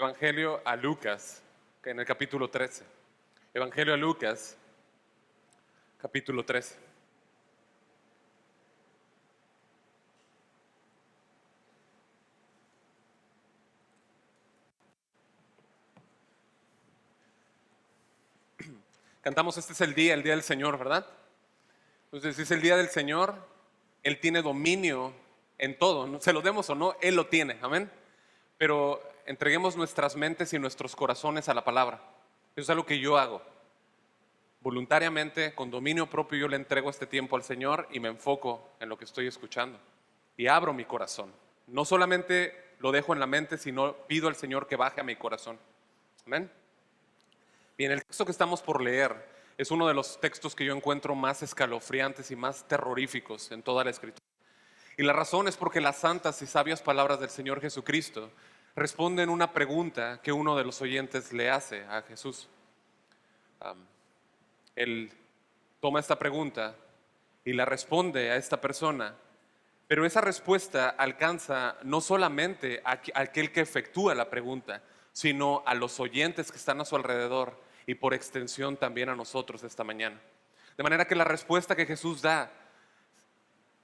Evangelio a Lucas, en el capítulo 13. Evangelio a Lucas, capítulo 13. Cantamos, este es el día del Señor, ¿verdad? Entonces, si es el día del Señor, Él tiene dominio en todo, ¿no? Se lo demos o no, Él lo tiene, amén. Pero entreguemos nuestras mentes y nuestros corazones a la palabra. Eso es algo que yo hago. Voluntariamente, con dominio propio, yo le entrego este tiempo al Señor y me enfoco en lo que estoy escuchando. Y abro mi corazón. No solamente lo dejo en la mente, sino pido al Señor que baje a mi corazón. Amén. Bien, el texto que estamos por leer es uno de los textos que yo encuentro más escalofriantes y más terroríficos en toda la Escritura. Y la razón es porque las santas y sabias palabras del Señor Jesucristo responden una pregunta que uno de los oyentes le hace a Jesús. Él toma esta pregunta y la responde a esta persona, pero esa respuesta alcanza no solamente a aquel que efectúa la pregunta, sino a los oyentes que están a su alrededor y por extensión también a nosotros esta mañana. De manera que la respuesta que Jesús da,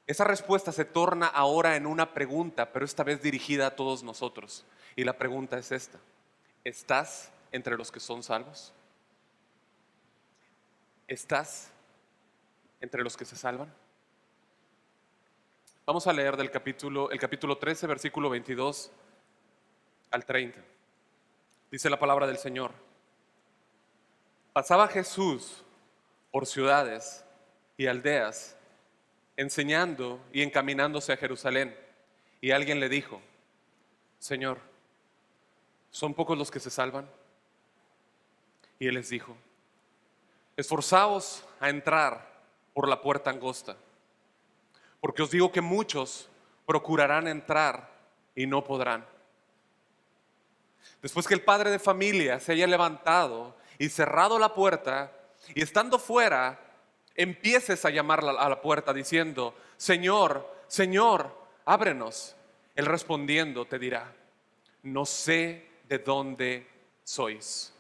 esa respuesta se torna ahora en una pregunta, pero esta vez dirigida a todos nosotros. Y la pregunta es esta: ¿estás entre los que son salvos? ¿Estás entre los que se salvan? Vamos a leer el capítulo 13, versículo 22 al 30. Dice la palabra del Señor: pasaba Jesús por ciudades y aldeas, enseñando y encaminándose a Jerusalén. Y alguien le dijo: Señor, ¿son pocos los que se salvan? Y él les dijo: esforzaos a entrar por la puerta angosta, porque os digo que muchos procurarán entrar y no podrán. Después que el padre de familia se haya levantado y cerrado la puerta, y estando fuera, empieces a llamar a la puerta diciendo: Señor, Señor, ábrenos. Él respondiendo te dirá: no sé de dónde sois.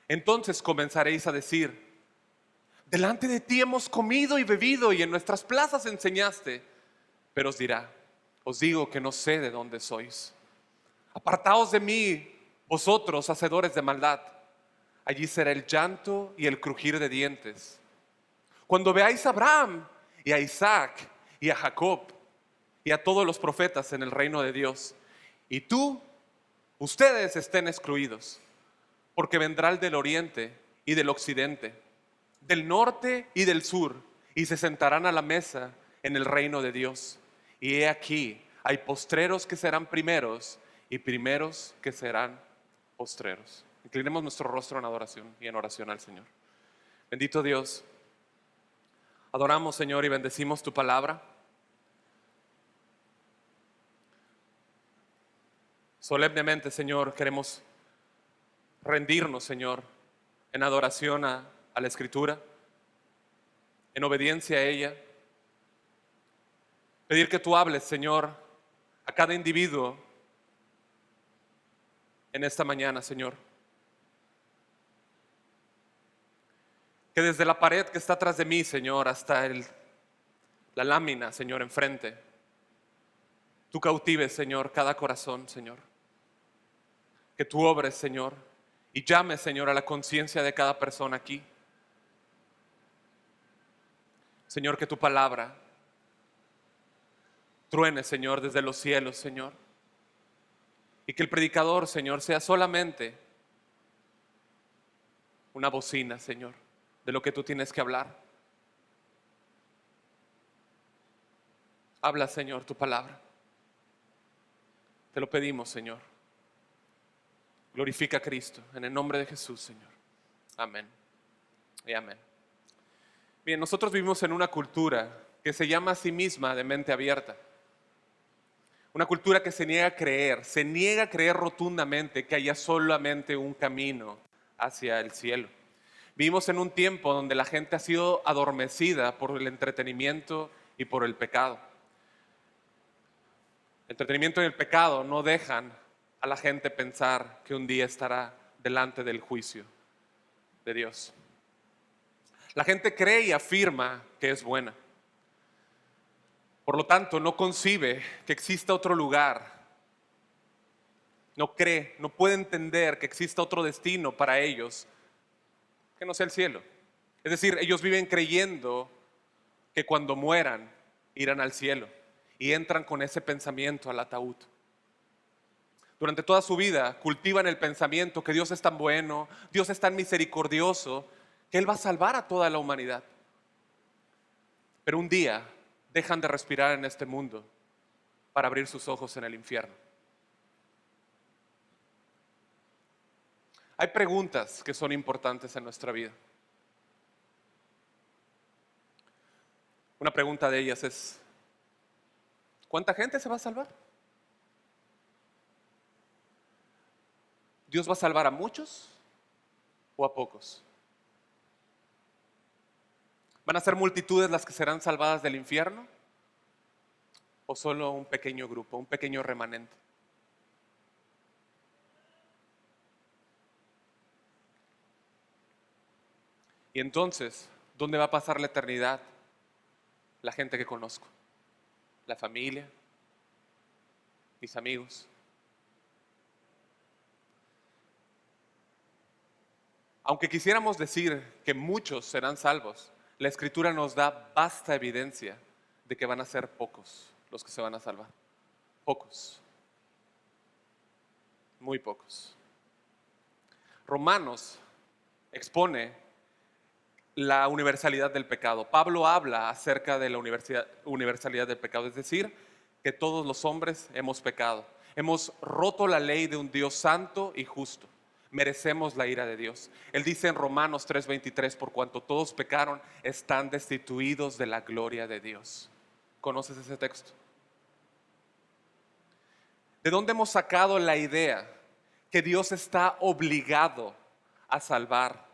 Entonces comenzaréis a decir: delante de ti hemos comido y bebido y en nuestras plazas enseñaste. Pero os dirá: os digo que no sé de dónde sois. Apartaos de mí, vosotros hacedores de maldad. Allí será el llanto y el crujir de dientes, cuando veáis a Abraham y a Isaac y a Jacob y a todos los profetas en el reino de Dios, y ustedes estén excluidos, porque vendrá el del oriente y del occidente, del norte y del sur, y se sentarán a la mesa en el reino de Dios. Y he aquí, hay postreros que serán primeros y primeros que serán postreros. Inclinemos nuestro rostro en adoración y en oración al Señor. Bendito Dios, adoramos, Señor, y bendecimos tu palabra. Solemnemente, Señor, queremos rendirnos, Señor, en adoración a la Escritura, en obediencia a ella. Pedir que tú hables, Señor, a cada individuo en esta mañana, Señor. Que desde la pared que está atrás de mí, Señor, hasta la lámina, Señor, enfrente, tú cautives, Señor, cada corazón, Señor. Que tú obres, Señor, y llames, Señor, a la conciencia de cada persona aquí. Señor, que tu palabra truene, Señor, desde los cielos, Señor. Y que el predicador, Señor, sea solamente una bocina, Señor, de lo que tú tienes que hablar. Habla, Señor, tu palabra. Te lo pedimos, Señor. Glorifica a Cristo, en el nombre de Jesús, Señor. Amén y amén. Bien, nosotros vivimos en una cultura que se llama a sí misma de mente abierta. Una cultura que se niega a creer rotundamente que haya solamente un camino hacia el cielo. Vivimos en un tiempo donde la gente ha sido adormecida por el entretenimiento y por el pecado. El entretenimiento y el pecado no dejan a la gente pensar que un día estará delante del juicio de Dios. La gente cree y afirma que es buena. Por lo tanto, no concibe que exista otro lugar. No cree, no puede entender que exista otro destino para ellos que no sea el cielo. Es decir, ellos viven creyendo que cuando mueran irán al cielo y entran con ese pensamiento al ataúd. Durante toda su vida cultivan el pensamiento que Dios es tan bueno, Dios es tan misericordioso, que Él va a salvar a toda la humanidad. Pero un día dejan de respirar en este mundo para abrir sus ojos en el infierno. Hay preguntas que son importantes en nuestra vida. Una pregunta de ellas es, ¿cuánta gente se va a salvar? ¿Dios va a salvar a muchos o a pocos? ¿Van a ser multitudes las que serán salvadas del infierno? ¿O solo un pequeño grupo, un pequeño remanente? Y entonces, ¿dónde va a pasar la eternidad? La gente que conozco, la familia, mis amigos. Aunque quisiéramos decir que muchos serán salvos, la Escritura nos da vasta evidencia de que van a ser pocos los que se van a salvar. Pocos. Muy pocos. Romanos expone la universalidad del pecado. Pablo habla acerca de la universalidad del pecado, es decir, que todos los hombres hemos pecado. Hemos roto la ley de un Dios santo y justo. Merecemos la ira de Dios. Él dice en Romanos 3:23, por cuanto todos pecaron, están destituidos de la gloria de Dios. ¿Conoces ese texto? ¿De dónde hemos sacado la idea que Dios está obligado a salvar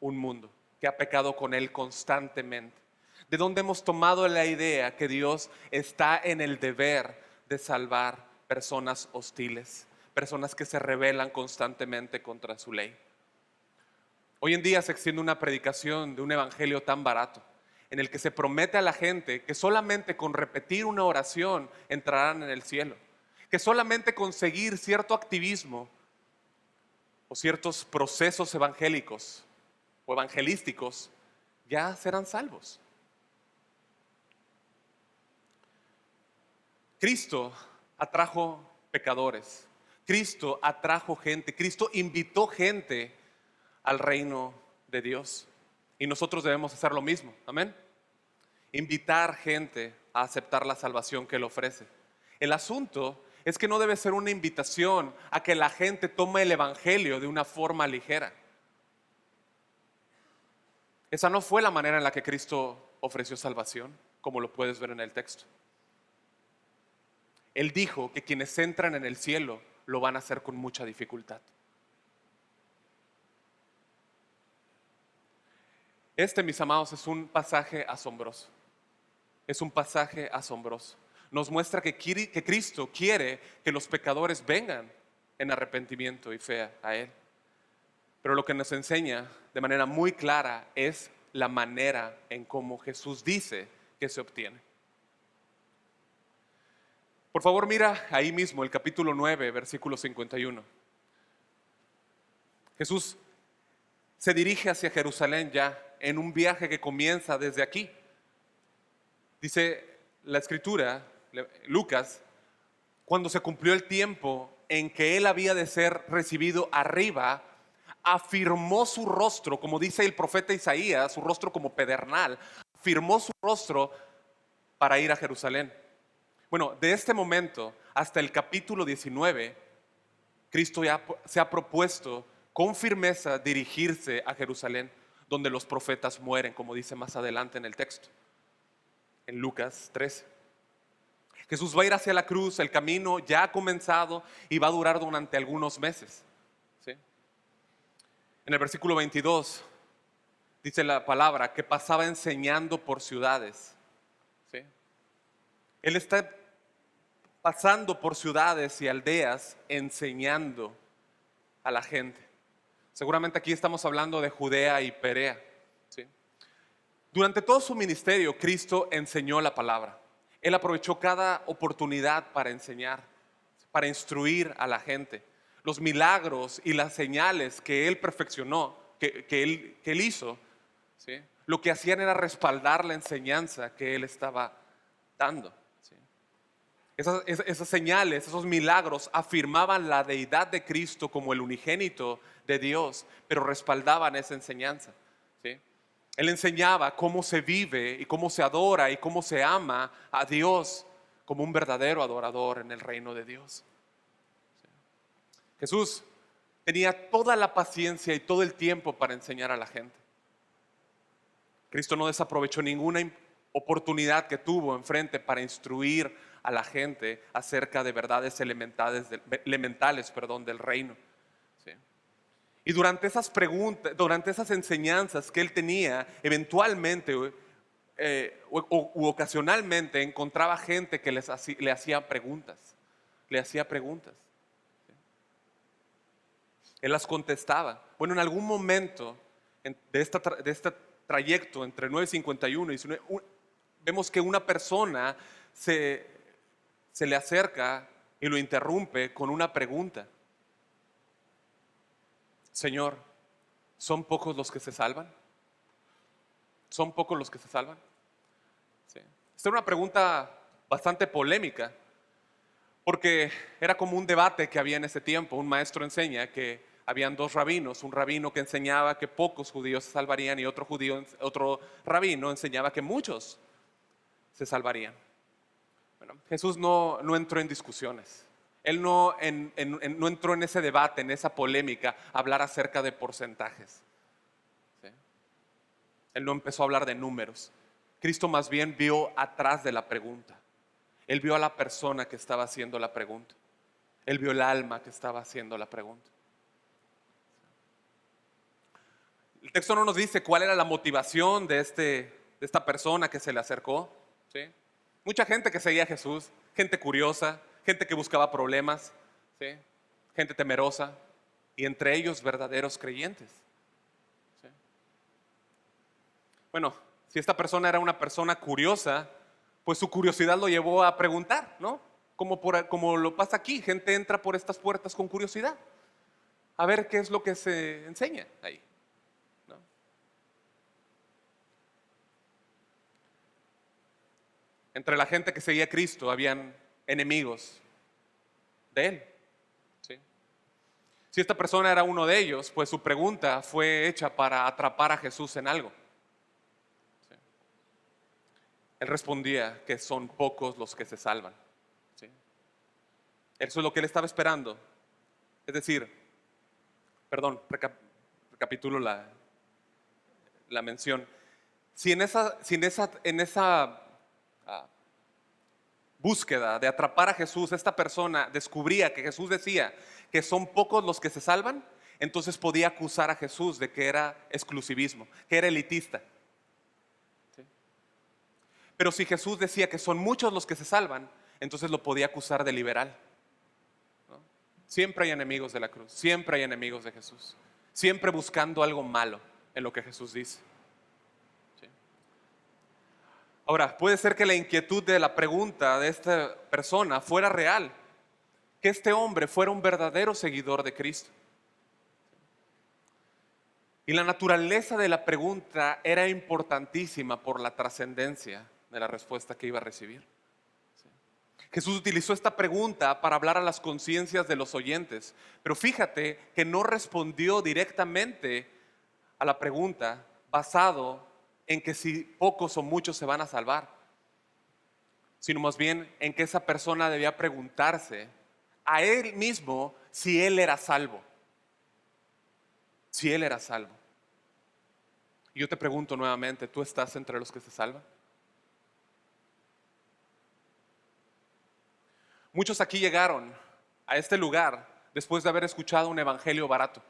un mundo que ha pecado con Él constantemente? ¿De dónde hemos tomado la idea que Dios está en el deber de salvar personas hostiles, personas que se rebelan constantemente contra su ley? Hoy en día se extiende una predicación de un evangelio tan barato, en el que se promete a la gente que solamente con repetir una oración entrarán en el cielo, que solamente con seguir cierto activismo o ciertos procesos evangélicos o evangelísticos ya serán salvos. Cristo atrajo pecadores, Cristo atrajo gente, Cristo invitó gente al reino de Dios y nosotros debemos hacer lo mismo, amén. Invitar gente a aceptar la salvación que Él ofrece. El asunto es que no debe ser una invitación a que la gente tome el evangelio de una forma ligera. Esa no fue la manera en la que Cristo ofreció salvación, como lo puedes ver en el texto. Él dijo que quienes entran en el cielo lo van a hacer con mucha dificultad. Este, mis amados, es un pasaje asombroso. Es un pasaje asombroso. Nos muestra que Cristo quiere que los pecadores vengan en arrepentimiento y fe a Él. Pero lo que nos enseña de manera muy clara es la manera en cómo Jesús dice que se obtiene. Por favor, mira ahí mismo el capítulo 9, versículo 51. Jesús se dirige hacia Jerusalén ya en un viaje que comienza desde aquí. Dice la escritura, Lucas, cuando se cumplió el tiempo en que él había de ser recibido arriba, afirmó su rostro, como dice el profeta Isaías, su rostro como pedernal, afirmó su rostro para ir a Jerusalén. Bueno, de este momento hasta el capítulo 19, Cristo ya se ha propuesto con firmeza dirigirse a Jerusalén, donde los profetas mueren, como dice más adelante en el texto, en Lucas 13. Jesús va a ir hacia la cruz, el camino ya ha comenzado y va a durar durante algunos meses. ¿Sí? En el versículo 22 dice la palabra que pasaba enseñando por ciudades. ¿Sí? Él está pasando por ciudades y aldeas enseñando a la gente. Seguramente aquí estamos hablando de Judea y Perea, ¿sí? Durante todo su ministerio, Cristo enseñó la palabra. Él aprovechó cada oportunidad para enseñar, para instruir a la gente. Los milagros y las señales que Él perfeccionó, que él hizo, ¿sí?, lo que hacían era respaldar la enseñanza que Él estaba dando, ¿sí? Esas señales, esos milagros afirmaban la deidad de Cristo como el unigénito de Dios, pero respaldaban esa enseñanza, ¿sí? Él enseñaba cómo se vive y cómo se adora y cómo se ama a Dios como un verdadero adorador en el reino de Dios. Jesús tenía toda la paciencia y todo el tiempo para enseñar a la gente. Cristo no desaprovechó ninguna oportunidad que tuvo enfrente para instruir a la gente acerca de verdades elementales, del reino, ¿sí? Y durante esas preguntas, durante esas enseñanzas que él tenía, eventualmente u ocasionalmente encontraba gente que le hacía preguntas, ¿sí? Él las contestaba. Bueno, en algún momento de este trayecto entre 9:51 y 19, vemos que una persona se le acerca y lo interrumpe con una pregunta. Señor, ¿son pocos los que se salvan? ¿Son pocos los que se salvan? Sí. Esta era una pregunta bastante polémica, porque era como un debate que había en ese tiempo. Un maestro enseña que habían dos rabinos, un rabino que enseñaba que pocos judíos se salvarían y otro rabino enseñaba que muchos se salvarían. Bueno, Jesús no entró en discusiones. Él no entró en ese debate, en esa polémica, a hablar acerca de porcentajes, ¿sí? Él no empezó a hablar de números. Cristo más bien vio atrás de la pregunta. Él vio a la persona que estaba haciendo la pregunta. Él vio el alma que estaba haciendo la pregunta. El texto no nos dice cuál era la motivación de esta persona que se le acercó, ¿sí? Mucha gente que seguía a Jesús, gente curiosa, gente que buscaba problemas, ¿sí?, gente temerosa, y entre ellos verdaderos creyentes, ¿sí? Bueno, si esta persona era una persona curiosa, pues su curiosidad lo llevó a preguntar, ¿no? Como lo pasa aquí, gente entra por estas puertas con curiosidad, a ver qué es lo que se enseña ahí, ¿no? Entre la gente que seguía a Cristo habían enemigos de Él, ¿sí? Si esta persona era uno de ellos, pues su pregunta fue hecha para atrapar a Jesús en algo, ¿sí? Él respondía que son pocos los que se salvan, ¿sí? Eso es lo que él estaba esperando. Es decir, perdón, recapitulo la mención. Si en esa búsqueda de atrapar a Jesús, esta persona descubría que Jesús decía que son pocos los que se salvan, entonces podía acusar a Jesús de que era exclusivismo, que era elitista, ¿sí? Pero si Jesús decía que son muchos los que se salvan, entonces lo podía acusar de liberal, ¿no? Siempre hay enemigos de la cruz, siempre hay enemigos de Jesús, siempre buscando algo malo en lo que Jesús dice. Ahora, puede ser que la inquietud de la pregunta de esta persona fuera real, que este hombre fuera un verdadero seguidor de Cristo. Y la naturaleza de la pregunta era importantísima por la trascendencia de la respuesta que iba a recibir. Jesús utilizó esta pregunta para hablar a las conciencias de los oyentes, pero fíjate que no respondió directamente a la pregunta basado en que si pocos o muchos se van a salvar, sino más bien en que esa persona debía preguntarse a él mismo si él era salvo. Si él era salvo. Y yo te pregunto nuevamente, ¿tú estás entre los que se salvan? Muchos aquí llegaron a este lugar después de haber escuchado un evangelio barato.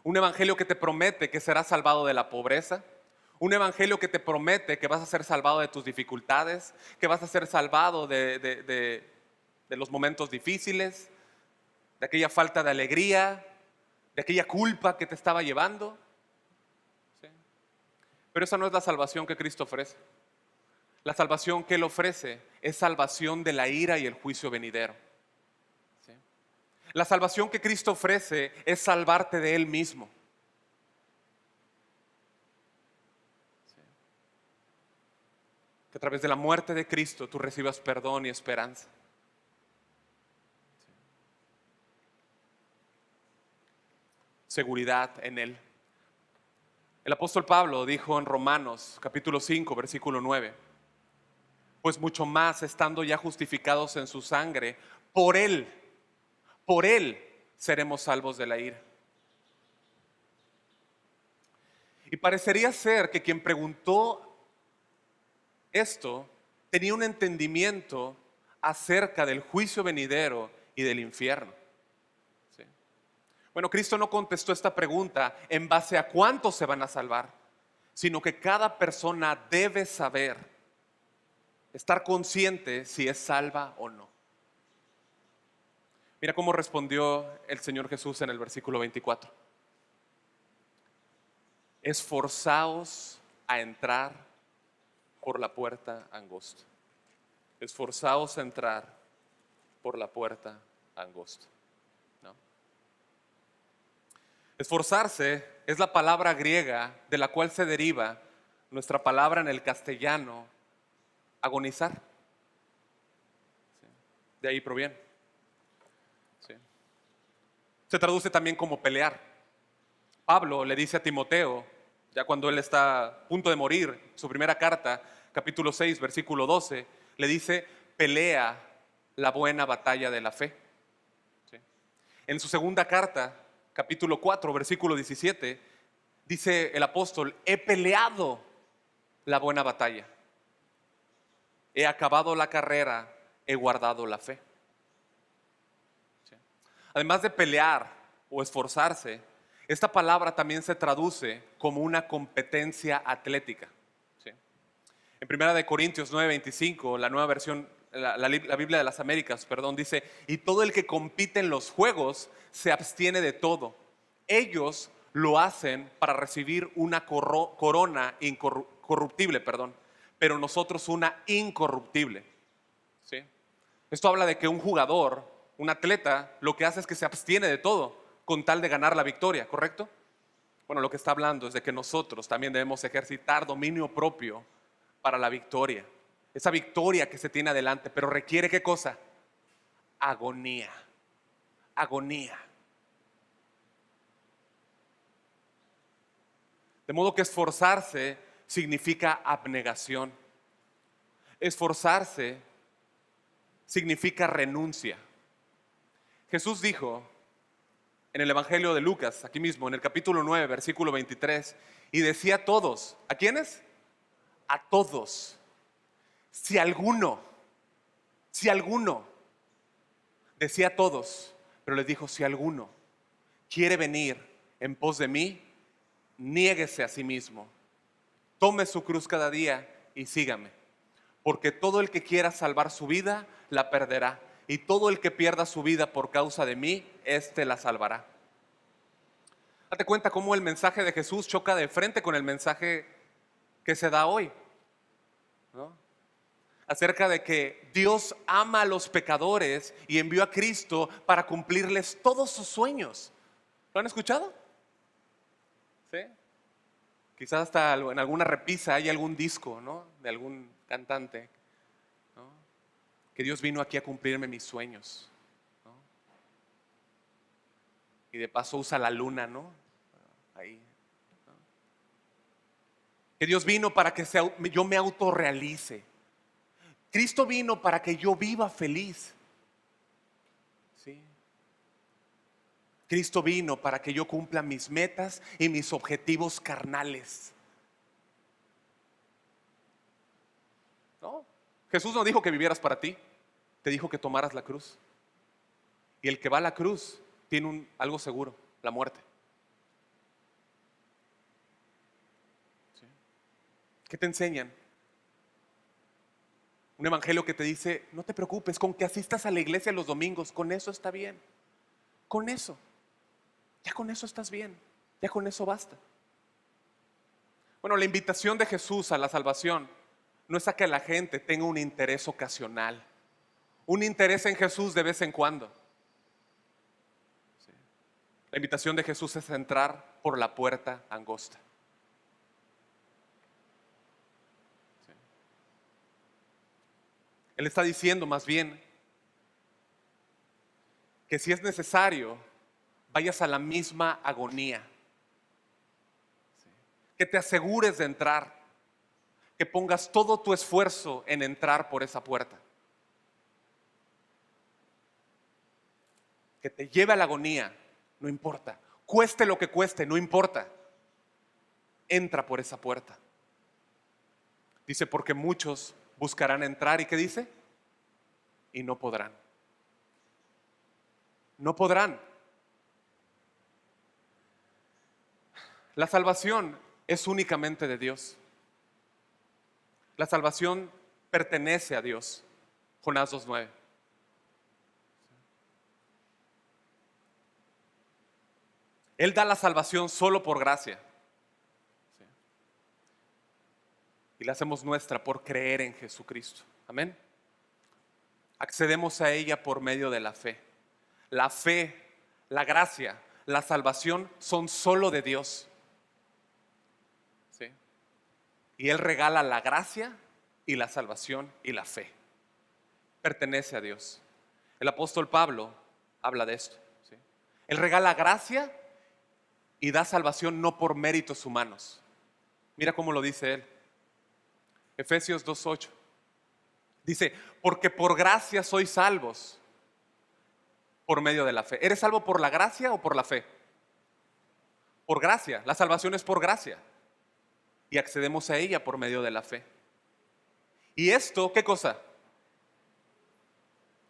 Un evangelio que te promete que serás salvado de la pobreza. Un evangelio que te promete que vas a ser salvado de tus dificultades, que vas a ser salvado de los momentos difíciles, de aquella falta de alegría, de aquella culpa que te estaba llevando. ¿Sí? Pero esa no es la salvación que Cristo ofrece. La salvación que Él ofrece es salvación de la ira y el juicio venidero. ¿Sí? La salvación que Cristo ofrece es salvarte de Él mismo. ¿Sí? Que a través de la muerte de Cristo tú recibas perdón y esperanza. ¿Sí? Seguridad en Él. El apóstol Pablo dijo en Romanos capítulo 5, versículo 9, pues mucho más estando ya justificados en su sangre, por Él seremos salvos de la ira. Y parecería ser que quien preguntó esto tenía un entendimiento acerca del juicio venidero y del infierno. ¿Sí? Bueno, Cristo no contestó esta pregunta en base a cuántos se van a salvar, sino que cada persona debe saber, estar consciente si es salva o no. Mira cómo respondió el Señor Jesús en el versículo 24. Esforzaos a entrar por la puerta angosta. Esforzaos a entrar por la puerta angosta. ¿No? Esforzarse es la palabra griega de la cual se deriva nuestra palabra en el castellano, agonizar. ¿Sí? De ahí proviene. ¿Sí? Se traduce también como pelear. Pablo le dice a Timoteo, ya cuando él está a punto de morir, su primera carta, capítulo 6, versículo 12, le dice, pelea la buena batalla de la fe. ¿Sí? En su segunda carta, capítulo 4, versículo 17, dice el apóstol, he peleado la buena batalla, he acabado la carrera, he guardado la fe. ¿Sí? Además de pelear o esforzarse, esta palabra también se traduce como una competencia atlética. ¿Sí? En 1 Corintios 9:25, la nueva versión, la Biblia de las Américas, perdón, dice, y todo el que compite en los juegos se abstiene de todo. Ellos lo hacen para recibir una corona corruptible, pero nosotros una incorruptible. ¿Sí? Esto habla de que un jugador, un atleta, lo que hace es que se abstiene de todo con tal de ganar la victoria, ¿correcto? Bueno, lo que está hablando es de que nosotros también debemos ejercitar dominio propio para la victoria. Esa victoria que se tiene adelante, pero requiere ¿qué cosa? Agonía. Agonía. De modo que esforzarse significa abnegación. Esforzarse significa renuncia. Jesús dijo en el Evangelio de Lucas, aquí mismo, en el capítulo 9, versículo 23, y decía a todos, ¿a quiénes? A todos. Si alguno, decía a todos, pero les dijo, si alguno quiere venir en pos de mí, niéguese a sí mismo, tome su cruz cada día y sígame. Porque todo el que quiera salvar su vida, la perderá. Y todo el que pierda su vida por causa de mí, éste la salvará. Date cuenta cómo el mensaje de Jesús choca de frente con el mensaje que se da hoy, ¿no? Acerca de que Dios ama a los pecadores y envió a Cristo para cumplirles todos sus sueños. ¿Lo han escuchado? ¿Sí? Quizás hasta en alguna repisa hay algún disco, ¿no? De algún cantante, ¿no? Que Dios vino aquí a cumplirme mis sueños, ¿no? Y de paso usa la luna, ¿no? Ahí, ¿no? Que Dios vino para que yo me autorrealice. Cristo vino para que yo viva feliz. ¿Sí? Cristo vino para que yo cumpla mis metas y mis objetivos carnales. ¿No? Jesús no dijo que vivieras para ti, te dijo que tomaras la cruz. Y el que va a la cruz tiene algo seguro, la muerte. ¿Sí? ¿Qué te enseñan? Un evangelio que te dice, no te preocupes, con que asistas a la iglesia los domingos, con eso está bien. Con eso, ya con eso estás bien, ya con eso basta. Bueno, la invitación de Jesús a la salvación no es a que la gente tenga un interés ocasional, un interés en Jesús de vez en cuando. La invitación de Jesús es entrar por la puerta angosta. Él está diciendo más bien que si es necesario, vayas a la misma agonía, que te asegures de entrar, que pongas todo tu esfuerzo en entrar por esa puerta, que te lleve a la agonía, no importa, cueste lo que cueste, no importa, entra por esa puerta. Dice, porque muchos buscarán entrar, ¿y qué dice? Y no podrán. No podrán. La salvación es únicamente de Dios. La salvación pertenece a Dios. Jonás 2:9. Él da la salvación solo por gracia. Y la hacemos nuestra por creer en Jesucristo. Amén. Accedemos a ella por medio de la fe. La fe, la gracia, la salvación son solo de Dios. ¿Sí? Y Él regala la gracia y la salvación y la fe. Pertenece a Dios. El apóstol Pablo habla de esto. ¿Sí? Él regala gracia y da salvación no por méritos humanos. Mira cómo lo dice él. Efesios 2:8. Dice, porque por gracia sois salvos por medio de la fe. ¿Eres salvo por la gracia o por la fe? Por gracia. La salvación es por gracia. Y accedemos a ella por medio de la fe. ¿Y esto qué cosa?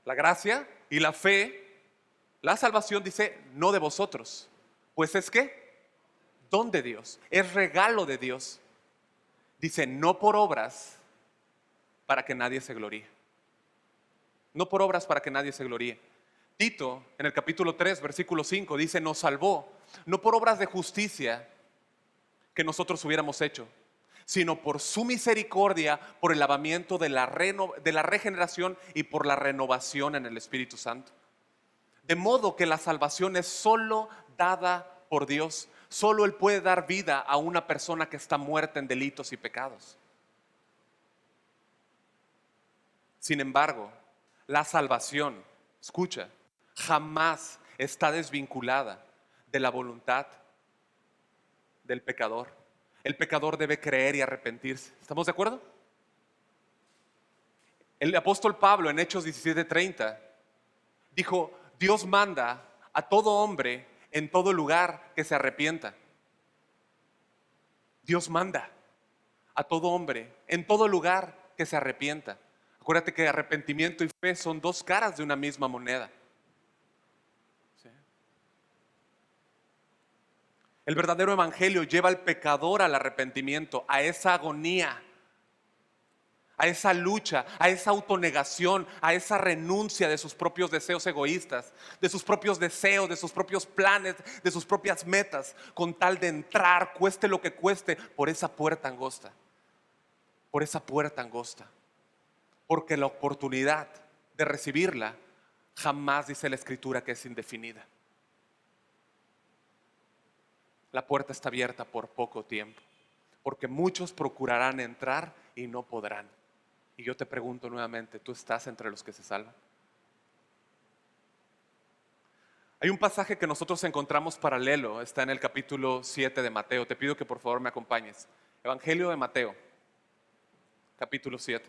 La gracia y la fe, la salvación dice, no de vosotros. Pues es que, don de Dios, es regalo de Dios. Dice, no por obras para que nadie se gloríe. No por obras para que nadie se gloríe. Tito, en el capítulo 3, versículo 5, dice, nos salvó, no por obras de justicia que nosotros hubiéramos hecho, sino por su misericordia, por el lavamiento de la regeneración y por la renovación en el Espíritu Santo. De modo que la salvación es solo dada por Dios. Solo Él puede dar vida a una persona que está muerta en delitos y pecados. Sin embargo, la salvación, escucha, jamás está desvinculada de la voluntad del pecador. El pecador debe creer y arrepentirse. ¿Estamos de acuerdo? El apóstol Pablo en Hechos 17:30 dijo, Dios manda a todo hombre en todo lugar que se arrepienta. Dios manda a todo hombre en todo lugar que se arrepienta. Acuérdate que arrepentimiento y fe son dos caras de una misma moneda. ¿Sí? El verdadero evangelio lleva al pecador al arrepentimiento, a esa agonía, a esa lucha, a esa autonegación, a esa renuncia de sus propios deseos egoístas, de sus propios deseos, de sus propios planes, de sus propias metas, con tal de entrar, cueste lo que cueste, por esa puerta angosta. Por esa puerta angosta. Porque la oportunidad de recibirla jamás, dice la Escritura, que es indefinida. La puerta está abierta por poco tiempo, porque muchos procurarán entrar y no podrán. Y yo te pregunto nuevamente, ¿tú estás entre los que se salvan? Hay un pasaje que nosotros encontramos paralelo, está en el capítulo 7 de Mateo. Te pido que por favor me acompañes. Evangelio de Mateo, capítulo 7.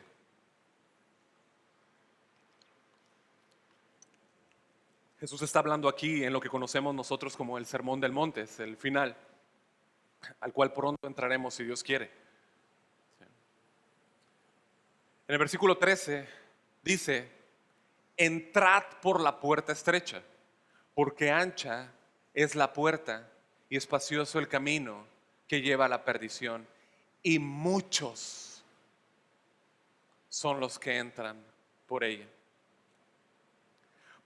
Jesús está hablando aquí en lo que conocemos nosotros como el Sermón del Monte, es el final, al cual pronto entraremos si Dios quiere. En el versículo 13 dice, entrad por la puerta estrecha, porque ancha es la puerta y espacioso el camino que lleva a la perdición, y muchos son los que entran por ella.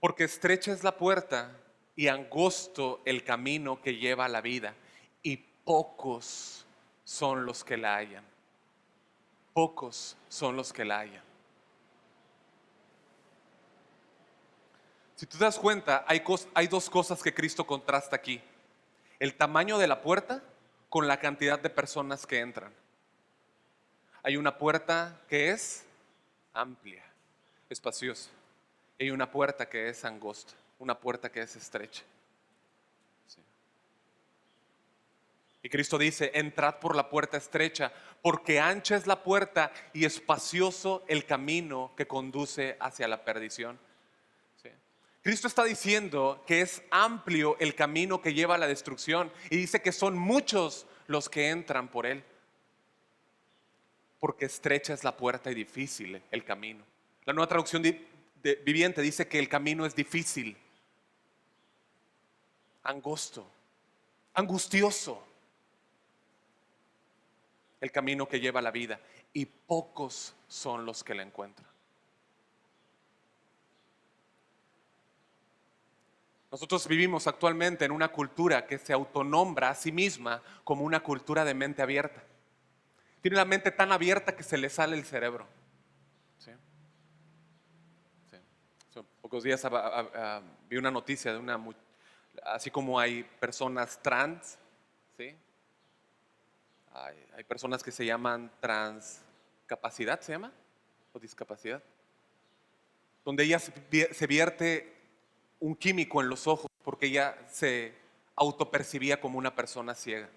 Porque estrecha es la puerta y angosto el camino que lleva a la vida, y pocos son los que la hallan. Pocos son los que la hallan. Si tú te das cuenta, hay dos cosas que Cristo contrasta aquí: el tamaño de la puerta con la cantidad de personas que entran. Hay una puerta que es amplia, espaciosa, y hay una puerta que es angosta, una puerta que es estrecha. Sí. Y Cristo dice: entrad por la puerta estrecha, porque ancha es la puerta y espacioso el camino que conduce hacia la perdición. Sí. Cristo está diciendo que es amplio el camino que lleva a la destrucción, y dice que son muchos los que entran por él, porque estrecha es la puerta y difícil el camino. La Nueva Traducción Viviente dice que el camino es difícil, angosto, angustioso, el camino que lleva a la vida, y pocos son los que la encuentran. Nosotros vivimos actualmente en una cultura que se autonombra a sí misma como una cultura de mente abierta. Tiene la mente tan abierta que se le sale el cerebro. ¿Sí? Sí. Hace pocos días vi una noticia de así como hay personas trans, ¿sí? Hay personas que se llaman transcapacidad, ¿se llama? O discapacidad. Donde ella se vierte un químico en los ojos porque ella se autopercibía como una persona ciega.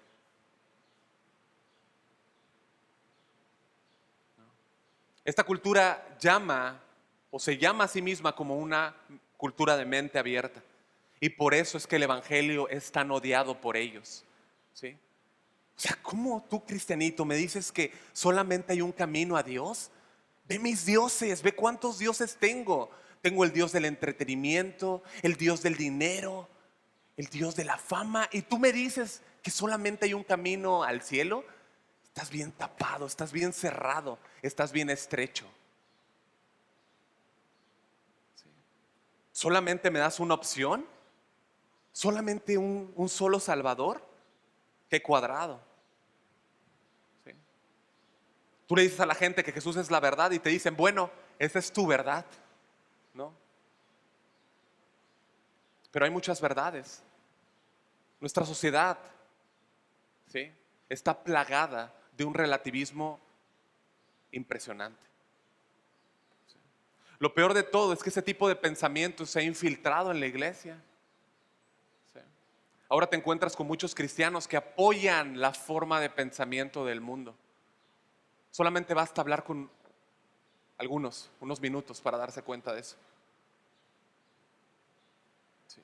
Esta cultura llama o se llama a sí misma como una cultura de mente abierta. Y por eso es que el evangelio es tan odiado por ellos. ¿Sí? O sea, ¿cómo tú, cristianito, me dices que solamente hay un camino a Dios? Ve mis dioses, ve cuántos dioses tengo. Tengo el Dios del entretenimiento, el Dios del dinero, el Dios de la fama. Y tú me dices que solamente hay un camino al cielo. Estás bien tapado, estás bien cerrado, estás bien estrecho. ¿Sí? ¿Solamente me das una opción? ¿Solamente un solo Salvador? ¡Qué cuadrado! ¿Sí? Tú le dices a la gente que Jesús es la verdad y te dicen: bueno, esa es tu verdad, ¿no? Pero hay muchas verdades. Nuestra sociedad, ¿sí?, está plagada de un relativismo impresionante. ¿Sí? Lo peor de todo es que ese tipo de pensamiento se ha infiltrado en la iglesia. ¿Sí? Ahora te encuentras con muchos cristianos que apoyan la forma de pensamiento del mundo. Solamente basta hablar con unos minutos para darse cuenta de eso. Sí.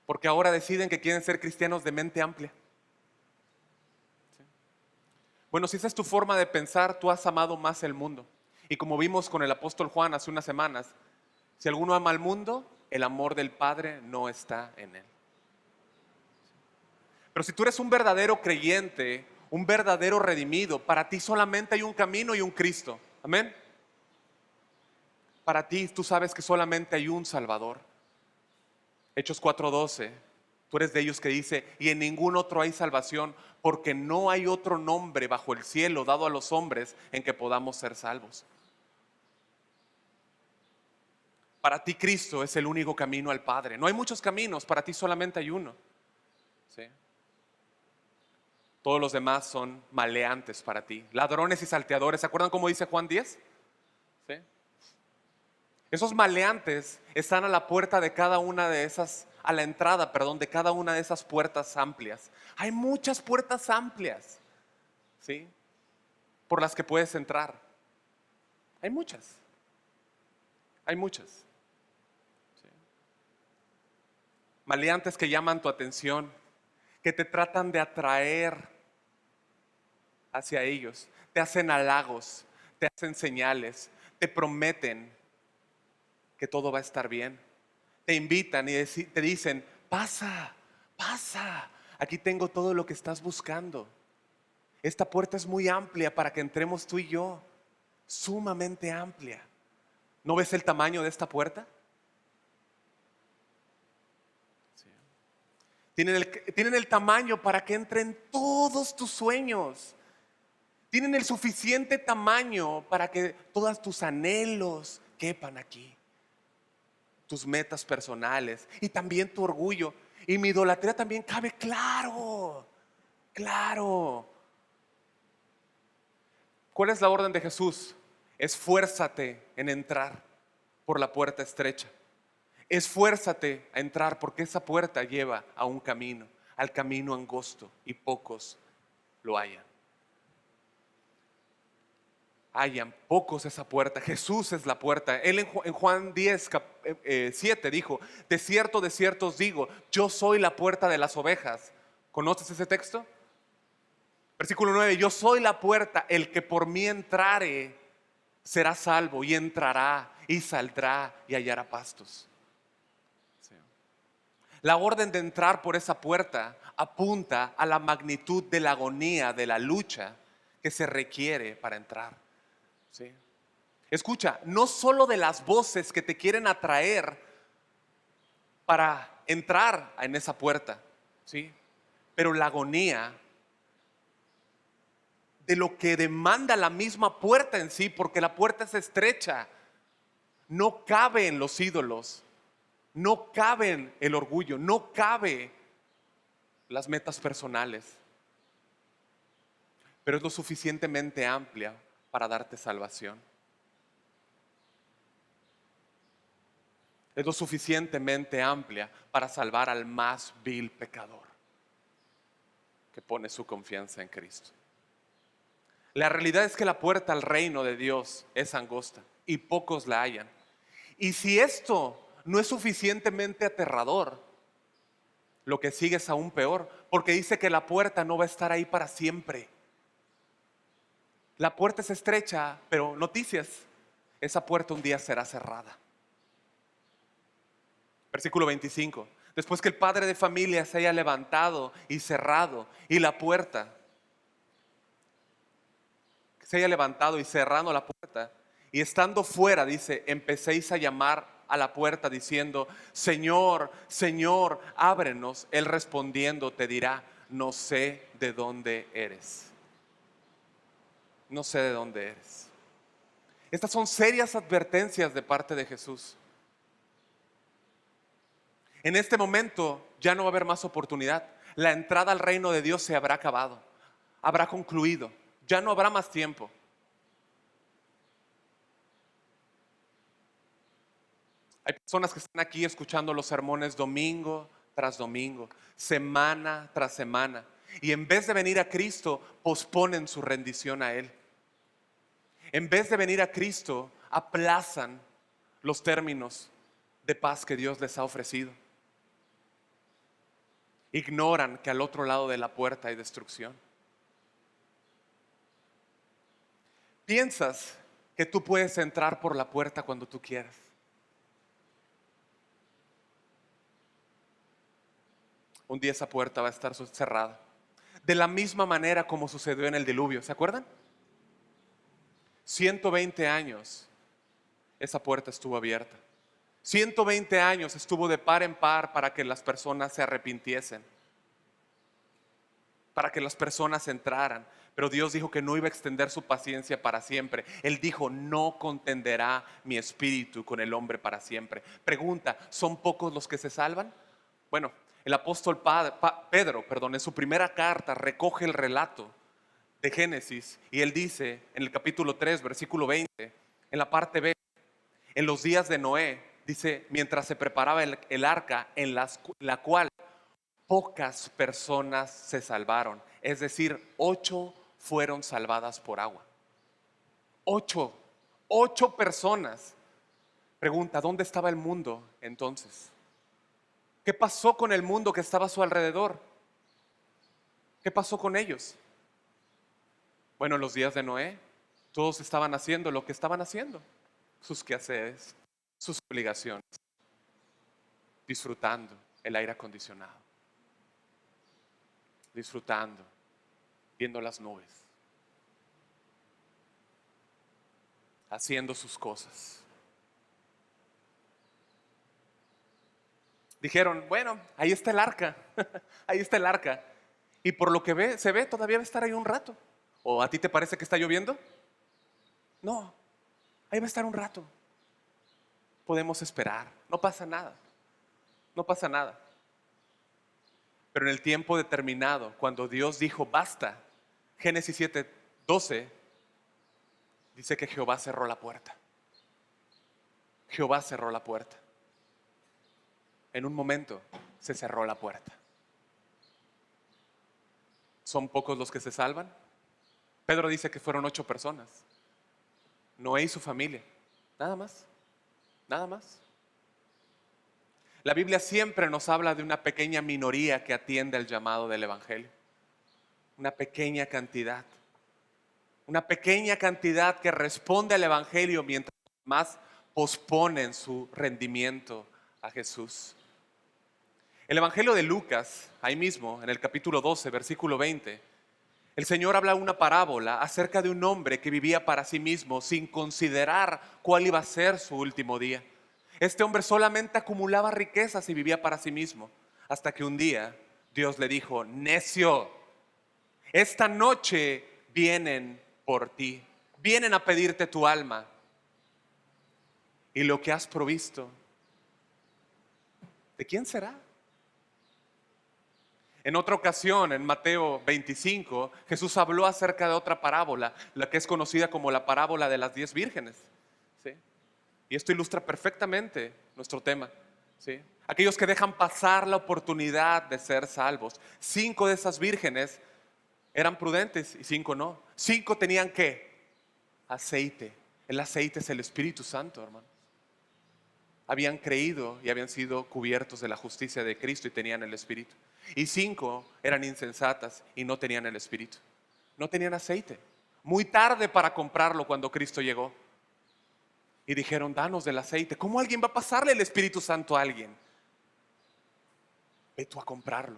Porque ahora deciden que quieren ser cristianos de mente amplia. Sí. Bueno, si esa es tu forma de pensar, tú has amado más el mundo. Y como vimos con el apóstol Juan hace unas semanas, si alguno ama al mundo, el amor del Padre no está en él. Pero si tú eres un verdadero creyente, un verdadero redimido, para ti solamente hay un camino y un Cristo. Amén. Para ti, tú sabes que solamente hay un Salvador. Hechos 4:12, tú eres de ellos que dice: y en ningún otro hay salvación, porque no hay otro nombre bajo el cielo dado a los hombres en que podamos ser salvos. Para ti Cristo es el único camino al Padre. No hay muchos caminos, para ti solamente hay uno. ¿Sí? Todos los demás son maleantes para ti, ladrones y salteadores. ¿Se acuerdan cómo dice Juan 10? ¿Sí? Esos maleantes están a la puerta de cada una de esas, a la entrada, perdón, de cada una de esas puertas amplias. Hay muchas puertas amplias, ¿sí?, por las que puedes entrar. Hay muchas. Hay muchas. ¿Sí? Maleantes que llaman tu atención, que te tratan de atraer hacia ellos, te hacen halagos, te hacen señales, te prometen que todo va a estar bien. Te invitan y te dicen: pasa, pasa, aquí tengo todo lo que estás buscando. Esta puerta es muy amplia para que entremos tú y yo, sumamente amplia. ¿No ves el tamaño de esta puerta? Sí. Tienen el tamaño para que entren todos tus sueños. Tienen el suficiente tamaño para que todos tus anhelos quepan aquí. Tus metas personales y también tu orgullo. Y mi idolatría también cabe, claro, claro. ¿Cuál es la orden de Jesús? Esfuérzate en entrar por la puerta estrecha. Esfuérzate a entrar porque esa puerta lleva a un camino, al camino angosto, y pocos lo hallan. Hallan pocos esa puerta. Jesús es la puerta. Él en Juan 10, 7 dijo: de cierto os digo, yo soy la puerta de las ovejas. ¿Conoces ese texto? Versículo 9: yo soy la puerta, el que por mí entrare será salvo, y entrará y saldrá y hallará pastos. Sí. La orden de entrar por esa puerta apunta a la magnitud de la agonía, de la lucha que se requiere para entrar. ¿Sí? Escucha, no solo de las voces que te quieren atraer para entrar en esa puerta, ¿sí? Pero la agonía de lo que demanda la misma puerta en sí, porque la puerta es estrecha, no cabe en los ídolos, no cabe en el orgullo, no cabe las metas personales, pero es lo suficientemente amplia para darte salvación. Es lo suficientemente amplia para salvar al más vil pecador que pone su confianza en Cristo. La realidad es que la puerta al reino de Dios es angosta y pocos la hallan. Y si esto no es suficientemente aterrador, lo que sigue es aún peor, porque dice que la puerta no va a estar ahí para siempre. La puerta es estrecha, pero noticias, esa puerta un día será cerrada. Versículo 25. Después que el padre de familia se haya levantado y cerrado, y la puerta se haya levantado y cerrando la puerta, y estando fuera, dice, empecéis a llamar a la puerta diciendo: Señor, Señor, ábrenos. Él respondiendo te dirá: no sé de dónde eres. No sé de dónde eres. Estas son serias advertencias de parte de Jesús. En este momento ya no va a haber más oportunidad. La entrada al reino de Dios se habrá acabado, habrá concluido. Ya no habrá más tiempo. Hay personas que están aquí escuchando los sermones domingo tras domingo, semana tras semana, y en vez de venir a Cristo, posponen su rendición a Él. En vez de venir a Cristo, aplazan los términos de paz que Dios les ha ofrecido. Ignoran que al otro lado de la puerta hay destrucción. Piensas que tú puedes entrar por la puerta cuando tú quieras. Un día esa puerta va a estar cerrada. De la misma manera como sucedió en el diluvio, ¿se acuerdan? 120 años esa puerta estuvo abierta. 120 años estuvo de par en par para que las personas se arrepintiesen, para que las personas entraran. Pero Dios dijo que no iba a extender su paciencia para siempre. Él dijo: no contenderá mi espíritu con el hombre para siempre. Pregunta: ¿son pocos los que se salvan? Bueno, el apóstol Pedro, en su primera carta recoge el relato de Génesis, y él dice en el capítulo 3, versículo 20, en la parte B: en los días de Noé, dice, mientras se preparaba el arca, en la cual pocas personas se salvaron. Es decir, 8 fueron salvadas por agua. 8, 8 personas. Pregunta: ¿dónde estaba el mundo entonces? ¿Qué pasó con el mundo que estaba a su alrededor? ¿Qué pasó con ellos? Bueno, en los días de Noé, todos estaban haciendo lo que estaban haciendo, sus quehaceres, sus obligaciones, disfrutando el aire acondicionado, disfrutando. viendo las nubes, haciendo sus cosas. Dijeron, bueno, ahí está el arca, ahí está el arca. Y por lo que se ve, todavía va a estar ahí un rato. ¿O a ti te parece que está lloviendo? No, ahí va a estar un rato. Podemos esperar, no pasa nada, no pasa nada. Pero en el tiempo determinado, cuando Dios dijo basta, Génesis 7:12 dice que Jehová cerró la puerta. Jehová cerró la puerta. En un momento se cerró la puerta. ¿Son pocos los que se salvan? Pedro dice que fueron 8 personas. Noé y su familia. Nada más. Nada más. La Biblia siempre nos habla de una pequeña minoría que atiende al llamado del Evangelio. Una pequeña cantidad. Una pequeña cantidad que responde al Evangelio mientras más posponen su rendimiento a Jesús. El Evangelio de Lucas, ahí mismo, en el capítulo 12, versículo 20, el Señor habla una parábola acerca de un hombre que vivía para sí mismo sin considerar cuál iba a ser su último día. Este hombre solamente acumulaba riquezas y vivía para sí mismo, hasta que un día Dios le dijo, necio, esta noche vienen por ti, vienen a pedirte tu alma, y lo que has provisto, ¿de quién será? En otra ocasión, en Mateo 25, Jesús habló acerca de otra parábola, la que es conocida como la parábola de las 10 vírgenes. ¿Sí? Y esto ilustra perfectamente nuestro tema. ¿Sí? Aquellos que dejan pasar la oportunidad de ser salvos. 5 de esas vírgenes eran prudentes y 5 no. 5 tenían ¿qué? Aceite. El aceite es el Espíritu Santo, hermano. Habían creído y habían sido cubiertos de la justicia de Cristo y tenían el Espíritu. Y 5 eran insensatas y no tenían el Espíritu. No tenían aceite. Muy tarde para comprarlo cuando Cristo llegó. Y dijeron, danos del aceite. ¿Cómo alguien va a pasarle el Espíritu Santo a alguien? Ve tú a comprarlo.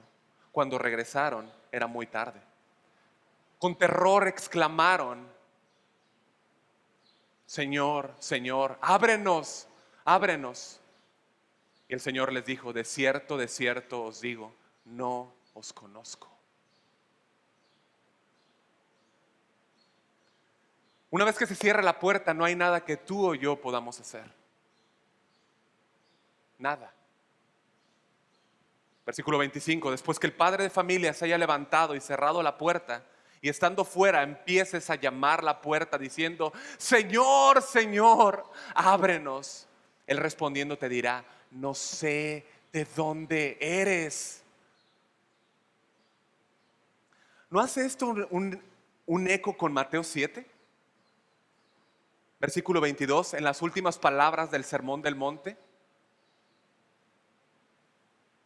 Cuando regresaron era muy tarde. Con terror exclamaron, Señor, Señor, ábrenos, ábrenos. Y el Señor les dijo, de cierto os digo, no os conozco. Una vez que se cierra la puerta, no hay nada que tú o yo podamos hacer. Nada. Versículo 25, después que el padre de familia se haya levantado y cerrado la puerta, y estando fuera empieces a llamar la puerta diciendo, Señor, Señor, ábrenos. Él respondiendo te dirá, no sé de dónde eres. ¿No hace esto un eco con Mateo 7? Versículo 22, en las últimas palabras del Sermón del Monte.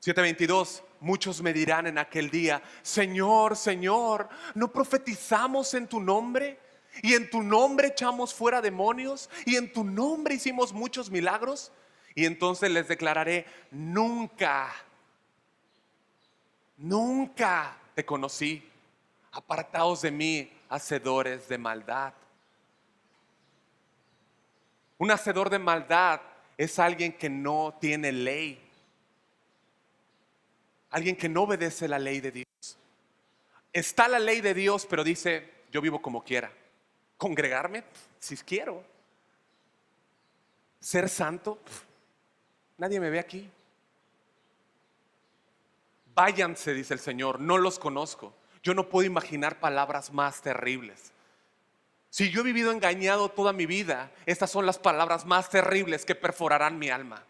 7:22, muchos me dirán en aquel día, Señor, Señor, ¿no profetizamos en tu nombre? Y en tu nombre echamos fuera demonios, y en tu nombre hicimos muchos milagros. Y entonces les declararé, nunca te conocí. Apartaos de mí, hacedores de maldad. Un hacedor de maldad es alguien que no tiene ley. Alguien que no obedece la ley de Dios. Está la ley de Dios, pero dice, yo vivo como quiera. Congregarme, si quiero. Ser santo, nadie me ve aquí. Váyanse, dice el Señor, no los conozco. Yo no puedo imaginar palabras más terribles. Si yo he vivido engañado toda mi vida, estas son las palabras más terribles que perforarán mi alma.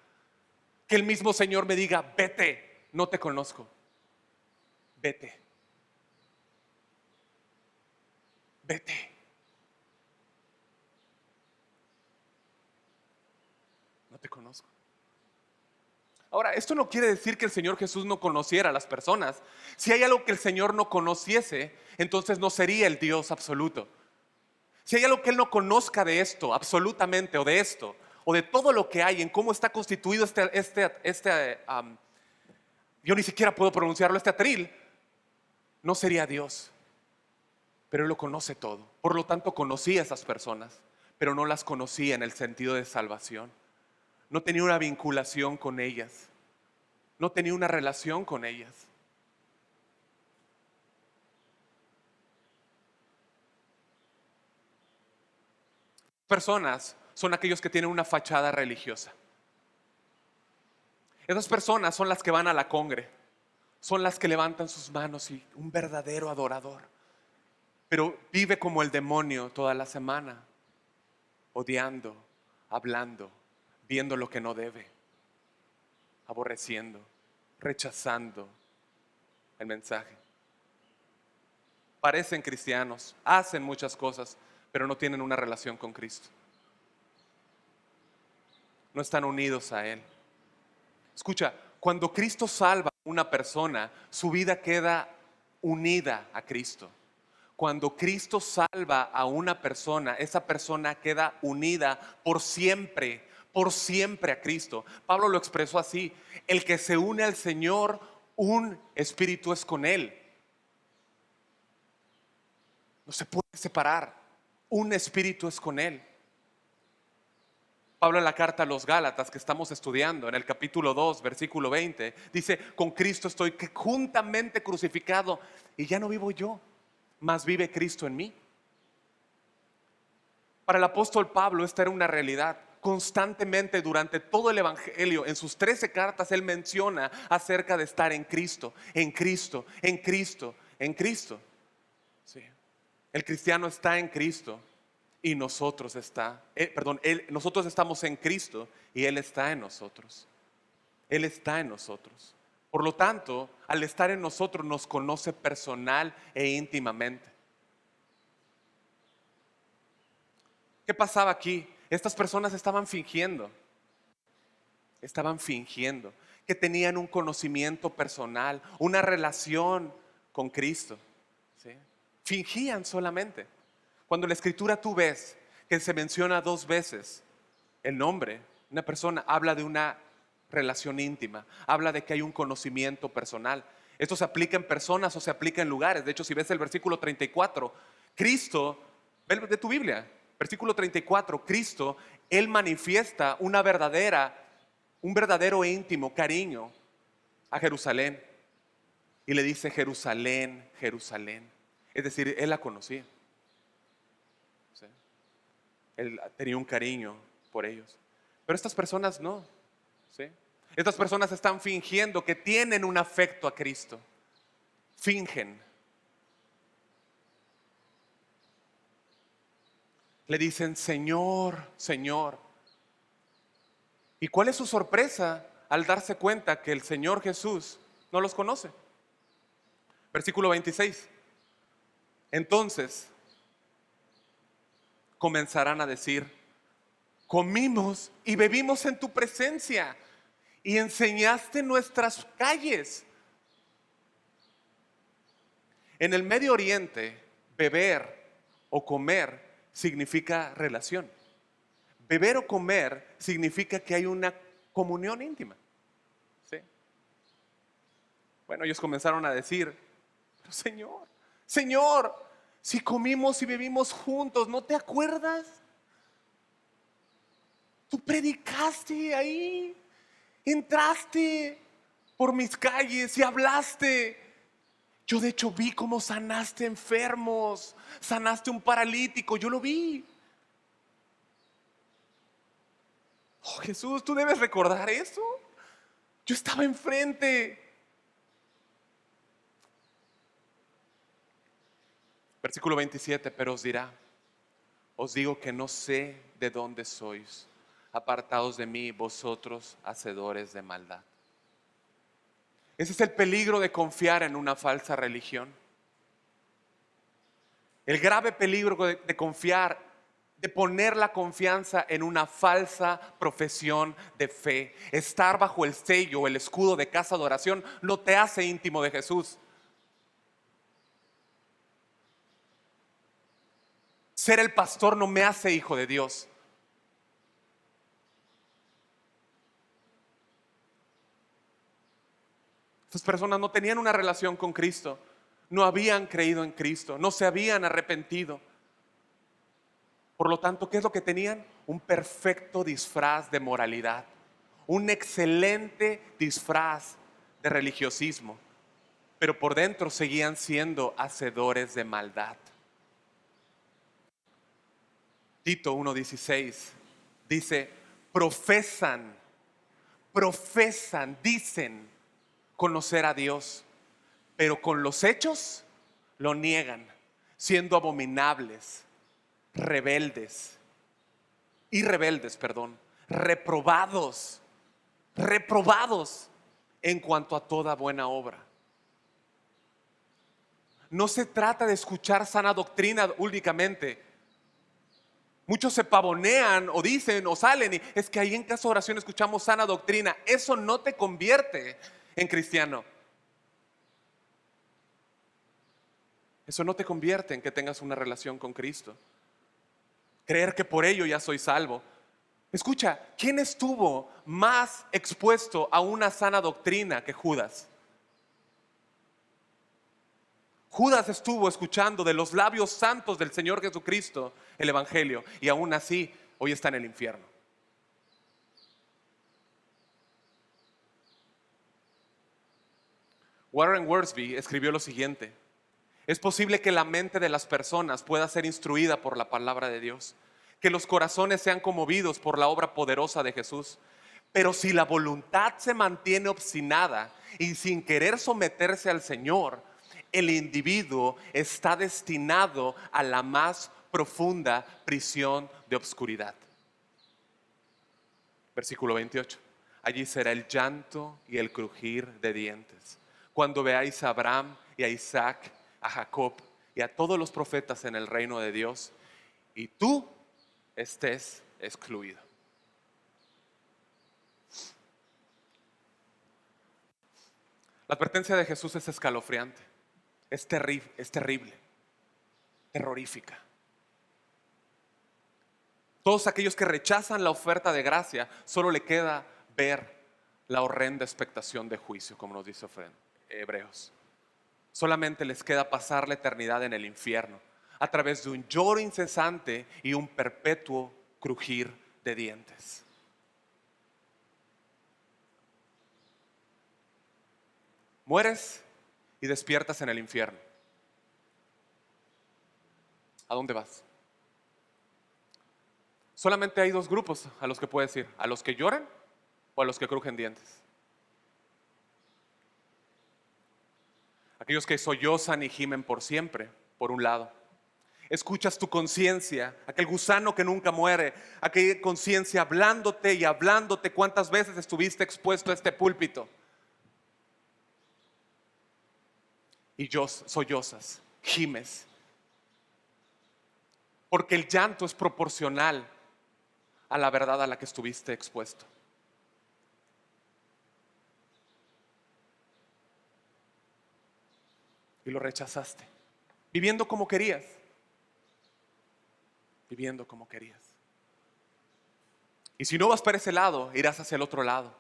Que el mismo Señor me diga, vete, no te conozco. Vete. Vete. No te conozco. Ahora, esto no quiere decir que el Señor Jesús no conociera a las personas. Si hay algo que el Señor no conociese, entonces no sería el Dios absoluto. Si hay algo que Él no conozca de esto, absolutamente, o de esto, o de todo lo que hay, en cómo está constituido yo ni siquiera puedo pronunciarlo, este atril, no sería Dios. pero Él lo conoce todo. Por lo tanto, conocí a esas personas, pero no las conocía en el sentido de salvación. No tenía una vinculación con ellas, no tenía una relación con ellas. Personas son aquellos que tienen una fachada religiosa. Esas personas son las que van a la congre, son las que levantan sus manos y un verdadero adorador. Pero vive como el demonio toda la semana, odiando, hablando, viendo lo que no debe, aborreciendo, rechazando el mensaje. Parecen cristianos, hacen muchas cosas, pero no tienen una relación con Cristo. No están unidos a Él. Escucha, cuando Cristo salva a una persona, su vida queda unida a Cristo. Cuando Cristo salva a una persona, esa persona queda unida por siempre a Cristo. Pablo lo expresó así: el que se une al Señor, un espíritu es con Él. No se puede separar. Un espíritu es con Él. Pablo en la carta a los Gálatas que estamos estudiando, en el capítulo 2, versículo 20, dice: con Cristo estoy juntamente crucificado y ya no vivo yo, mas vive Cristo en mí. Para el apóstol Pablo esta era una realidad. Constantemente durante todo el Evangelio, en sus 13 cartas, él menciona acerca de estar en Cristo, en Cristo, en Cristo, en Cristo. Sí. El cristiano está en Cristo y nosotros estamos en Cristo y Él está en nosotros. Él está en nosotros. Por lo tanto, al estar en nosotros nos conoce personal e íntimamente. ¿Qué pasaba aquí? Estas personas estaban fingiendo que tenían un conocimiento personal, una relación con Cristo. ¿Sí? Fingían solamente. Cuando en la escritura tú ves que se menciona 2 veces el nombre, una persona habla de una relación íntima, habla de que hay un conocimiento personal. Esto se aplica en personas o se aplica en lugares. De hecho, si ves el versículo 34, Cristo, ve de tu Biblia, versículo 34, Cristo, Él manifiesta un verdadero e íntimo cariño a Jerusalén. Y le dice: Jerusalén, Jerusalén. Es decir, Él la conocía. ¿Sí? Él tenía un cariño por ellos. Pero estas personas no. ¿Sí? Estas personas están fingiendo que tienen un afecto a Cristo. Fingen. Le dicen: Señor, Señor. ¿Y cuál es su sorpresa al darse cuenta que el Señor Jesús no los conoce? Versículo 26. Entonces comenzarán a decir: comimos y bebimos en tu presencia y enseñaste nuestras calles. En el Medio Oriente, beber o comer significa relación. Beber o comer significa que hay una comunión íntima. ¿Sí? Bueno, ellos comenzaron a decir: pero Señor, Señor, si comimos y bebimos juntos, ¿no te acuerdas? Tú predicaste ahí, entraste por mis calles y hablaste. Yo de hecho vi cómo sanaste enfermos, sanaste un paralítico, yo lo vi. Oh, Jesús, tú debes recordar eso. Yo estaba enfrente. Versículo 27, pero os digo que no sé de dónde sois. Apartaos de mí, vosotros hacedores de maldad. Ese es el peligro de confiar en una falsa religión. El grave peligro de confiar, de poner la confianza en una falsa profesión de fe. Estar bajo el sello o el escudo de casa de oración no te hace íntimo de Jesús. Ser el pastor no me hace hijo de Dios. Estas personas no tenían una relación con Cristo. no habían creído en Cristo, no se habían arrepentido. Por lo tanto, ¿qué es lo que tenían? Un perfecto disfraz de moralidad, un excelente disfraz de religiosismo, pero por dentro seguían siendo hacedores de maldad. Tito 1:16 dice, dicen conocer a Dios, pero con los hechos lo niegan, siendo abominables, reprobados en cuanto a toda buena obra. No se trata de escuchar sana doctrina únicamente. Muchos se pavonean o dicen o salen y es que ahí en casa de oración escuchamos sana doctrina. Eso no te convierte en cristiano. Eso no te convierte en que tengas una relación con Cristo. Creer que por ello ya soy salvo. Escucha, ¿quién estuvo más expuesto a una sana doctrina que Judas? Judas estuvo escuchando de los labios santos del Señor Jesucristo el Evangelio y aún así hoy está en el infierno. Warren Wiersbe escribió lo siguiente: es posible que la mente de las personas pueda ser instruida por la palabra de Dios, que los corazones sean conmovidos por la obra poderosa de Jesús, pero si la voluntad se mantiene obstinada y sin querer someterse al Señor, el individuo está destinado a la más profunda prisión de obscuridad. Versículo 28. Allí será el llanto y el crujir de dientes, cuando veáis a Abraham y a Isaac, a Jacob y a todos los profetas en el reino de Dios, y tú estés excluido. La advertencia de Jesús es escalofriante, es terrible, terrorífica. Todos aquellos que rechazan la oferta de gracia, solo le queda ver la horrenda expectación de juicio, como nos dice Hebreos. Solamente les queda pasar la eternidad en el infierno, a través de un lloro incesante y un perpetuo crujir de dientes. Mueres y despiertas en el infierno. ¿A dónde vas? Solamente hay dos grupos a los que puedes ir: a los que lloran o a los que crujen dientes. Aquellos que sollozan y gimen por siempre, por un lado. Escuchas tu conciencia, aquel gusano que nunca muere, aquella conciencia hablándote y hablándote. ¿Cuántas veces estuviste expuesto a este púlpito? Y sollozas, gimes. Porque el llanto es proporcional a la verdad a la que estuviste expuesto. Y lo rechazaste, viviendo como querías. Viviendo como querías. Y si no vas para ese lado, irás hacia el otro lado.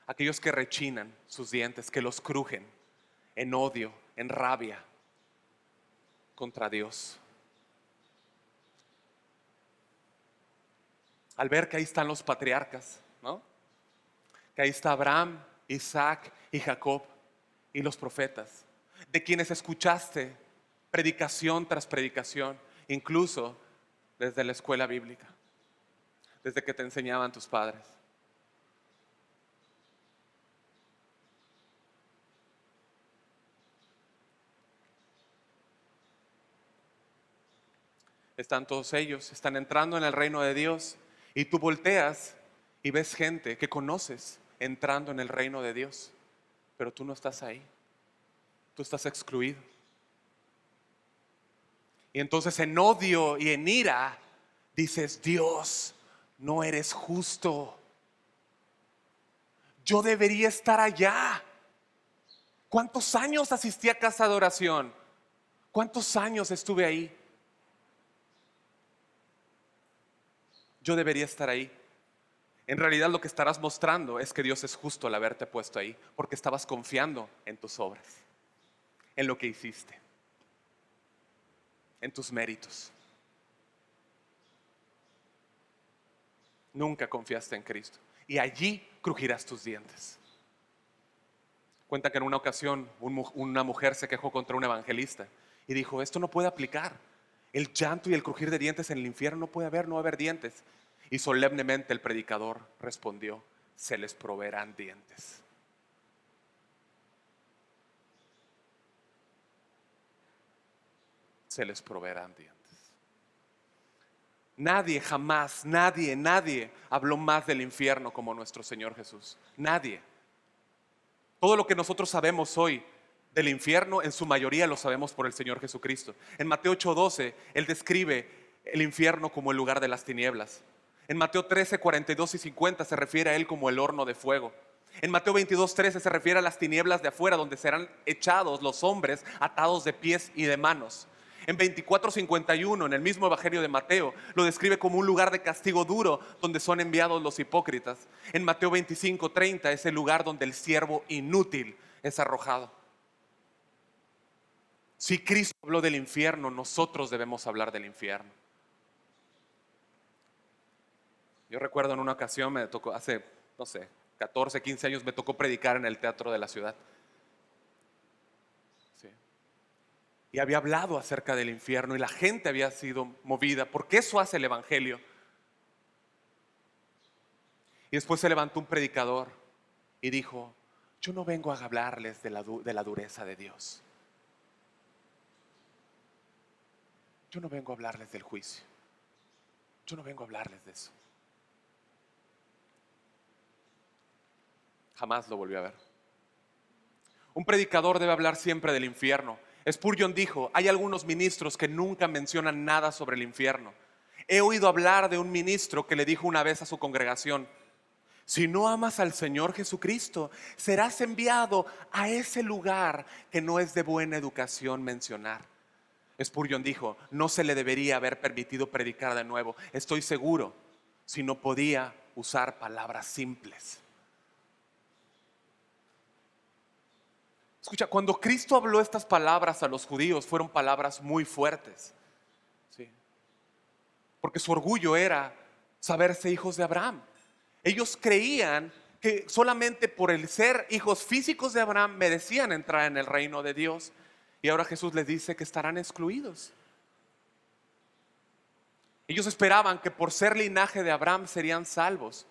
Aquellos que rechinan sus dientes, que los crujen en odio, en rabia contra Dios. Al ver que ahí están los patriarcas, ¿no? Que ahí está Abraham, Isaac y Jacob y los profetas, de quienes escuchaste predicación tras predicación, incluso desde la escuela bíblica, desde que te enseñaban tus padres. Están todos ellos, están entrando en el reino de Dios, y tú volteas y ves gente que conoces entrando en el reino de Dios, pero tú no estás ahí, tú estás excluido. Y entonces en odio y en ira dices: Dios, no eres justo. Yo debería estar allá. ¿Cuántos años asistí a casa de oración? ¿Cuántos años estuve ahí? Yo debería estar ahí. En realidad lo que estarás mostrando es que Dios es justo al haberte puesto ahí, porque estabas confiando en tus obras, en lo que hiciste. en tus méritos. Nunca confiaste en Cristo. Y allí crujirás tus dientes. Cuenta que en una ocasión una mujer se quejó contra un evangelista y dijo, esto no puede aplicar. El llanto y el crujir de dientes en el infierno no puede haber, no va a haber dientes. Y solemnemente el predicador respondió, se les proveerán dientes. Se les proveerán dientes. Nadie, jamás, nadie habló más del infierno como nuestro Señor Jesús. Nadie. Todo lo que nosotros sabemos hoy del infierno, en su mayoría lo sabemos por el Señor Jesucristo. En Mateo 8:12, Él describe el infierno como el lugar de las tinieblas. En Mateo 13, 42 y 50 se refiere a Él como el horno de fuego. En Mateo 22:13 se refiere a las tinieblas de afuera, donde serán echados los hombres atados de pies y de manos. En 24:51, en el mismo Evangelio de Mateo, lo describe como un lugar de castigo duro donde son enviados los hipócritas. En Mateo 25:30 es el lugar donde el siervo inútil es arrojado. Si Cristo habló del infierno, nosotros debemos hablar del infierno. Yo recuerdo en una ocasión, me tocó, hace, 14, 15 años, me tocó predicar en el teatro de la ciudad. Sí. Y había hablado acerca del infierno y la gente había sido movida, porque eso hace el evangelio. Y después se levantó un predicador y dijo, yo no vengo a hablarles de la dureza de Dios. Yo no vengo a hablarles del juicio. Yo no vengo a hablarles de eso. Jamás lo volvió a ver. Un predicador debe hablar siempre del infierno. Spurgeon dijo, hay algunos ministros que nunca mencionan nada sobre el infierno. He oído hablar de un ministro que le dijo una vez a su congregación, si no amas al Señor Jesucristo, serás enviado a ese lugar que no es de buena educación mencionar. Spurgeon dijo, no se le debería haber permitido predicar de nuevo. Estoy seguro, si no podía usar palabras simples. Escucha, cuando Cristo habló estas palabras a los judíos, fueron palabras muy fuertes. ¿Sí? Porque su orgullo era saberse hijos de Abraham. Ellos creían que solamente por el ser hijos físicos de Abraham merecían entrar en el reino de Dios. Y ahora Jesús les dice que estarán excluidos. Ellos esperaban que por ser linaje de Abraham serían salvos.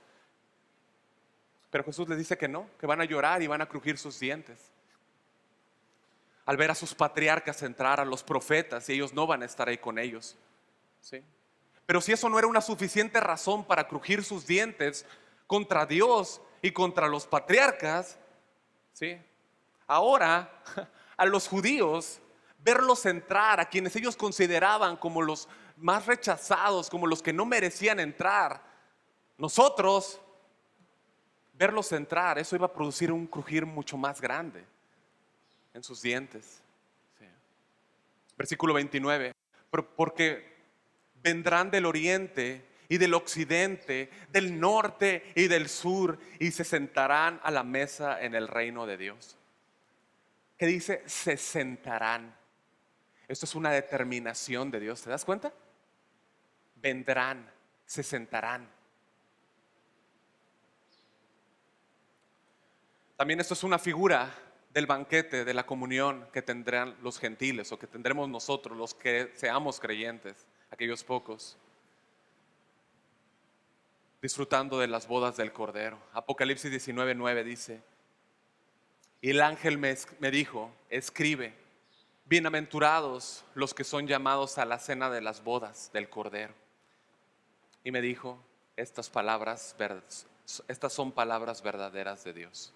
Pero Jesús les dice que no, que van a llorar y van a crujir sus dientes al ver a sus patriarcas entrar, a los profetas, y ellos no van a estar ahí con ellos. ¿Sí? Pero si eso no era una suficiente razón para crujir sus dientes contra Dios y contra los patriarcas, ¿sí? Ahora a los judíos, verlos entrar, a quienes ellos consideraban como los más rechazados, como los que no merecían entrar, nosotros, verlos entrar, eso iba a producir un crujir mucho más grande en sus dientes. Sí. Versículo 29, porque vendrán del oriente y del occidente, del norte y del sur, y se sentarán a la mesa en el reino de Dios. ¿Qué dice? Se sentarán. Esto es una determinación de Dios, ¿te das cuenta? Vendrán, se sentarán. También esto es una figura del banquete, de la comunión que tendrán los gentiles o que tendremos nosotros, los que seamos creyentes, aquellos pocos, disfrutando de las bodas del Cordero. Apocalipsis 19:9 dice, y el ángel me dijo, escribe, bienaventurados los que son llamados a la cena de las bodas del Cordero. Y me dijo, estas son palabras verdaderas de Dios.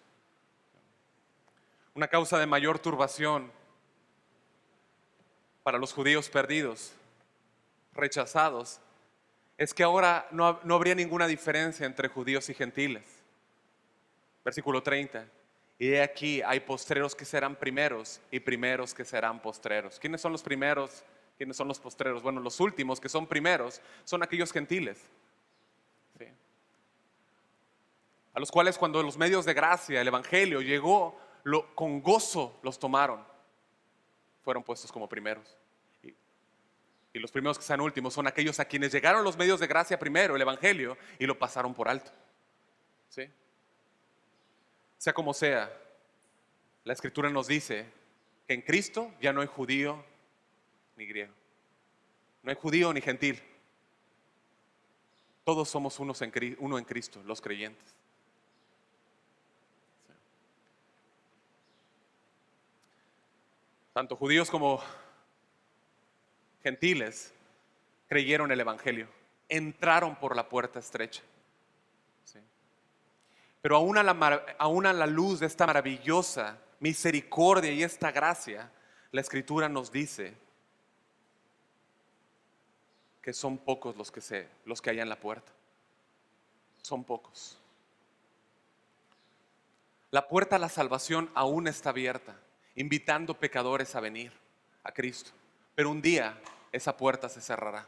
Una causa de mayor turbación para los judíos perdidos, rechazados, es que ahora no habría ninguna diferencia entre judíos y gentiles. Versículo 30. Y he aquí hay postreros que serán primeros y primeros que serán postreros. ¿Quiénes son los primeros? ¿Quiénes son los postreros? Bueno, los últimos que son primeros son aquellos gentiles. ¿Sí? A los cuales cuando los medios de gracia, el evangelio llegó, con gozo los tomaron. Fueron puestos como primeros. Y los primeros que sean últimos son aquellos a quienes llegaron los medios de gracia primero, el Evangelio, y lo pasaron por alto. ¿Sí? Sea como sea, la Escritura nos dice que en Cristo ya no hay judío ni griego. No hay judío ni gentil. Todos somos uno en Cristo, los creyentes. Sí. Tanto judíos como gentiles creyeron el Evangelio, entraron por la puerta estrecha. ¿Sí? Pero aún a la luz de esta maravillosa misericordia y esta gracia, la Escritura nos dice que son pocos los que hay en la puerta. Son pocos. La puerta a la salvación aún está abierta, invitando pecadores a venir a Cristo. Pero un día esa puerta se cerrará.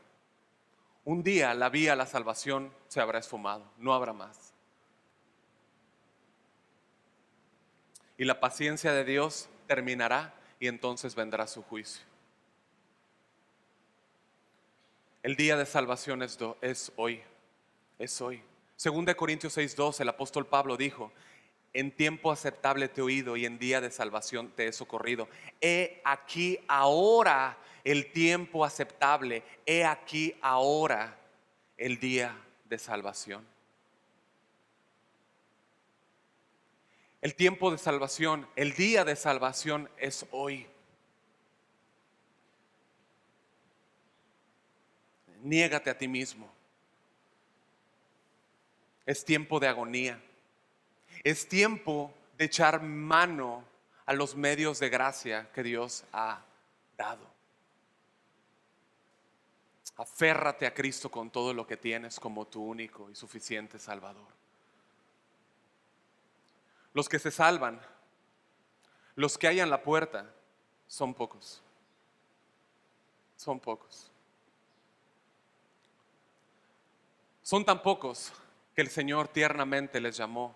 Un día la vía a la salvación se habrá esfumado, no habrá más. Y la paciencia de Dios terminará y entonces vendrá su juicio. El día de salvación es hoy, es hoy. Según de Corintios 6:2, el apóstol Pablo dijo: en tiempo aceptable te he oído y en día de salvación te he socorrido. He aquí ahora el tiempo aceptable, he aquí ahora el día de salvación. El tiempo de salvación, el día de salvación es hoy. Niégate a ti mismo. Es tiempo de agonía. Es tiempo de echar mano a los medios de gracia que Dios ha dado. Aférrate a Cristo con todo lo que tienes como tu único y suficiente Salvador. Los que se salvan, los que hay en la puerta, son pocos. Son pocos. Son tan pocos que el Señor tiernamente les llamó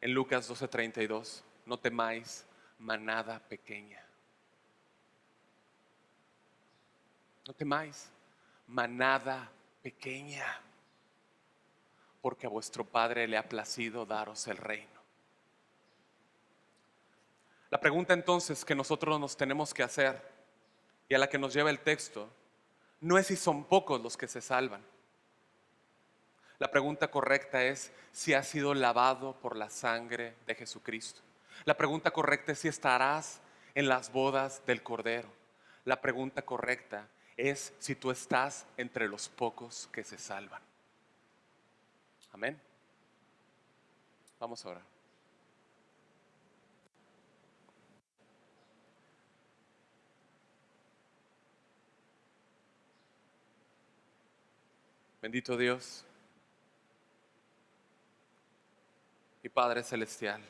en Lucas 12:32: no temáis, manada pequeña. No temáis, manada pequeña, porque a vuestro Padre le ha placido daros el reino. La pregunta entonces que nosotros nos tenemos que hacer, y a la que nos lleva el texto, no es si son pocos los que se salvan. La pregunta correcta es si has sido lavado por la sangre de Jesucristo. La pregunta correcta es si estarás en las bodas del Cordero. La pregunta correcta es si tú estás entre los pocos que se salvan. Amén. Vamos a orar. Bendito Dios y Padre Celestial,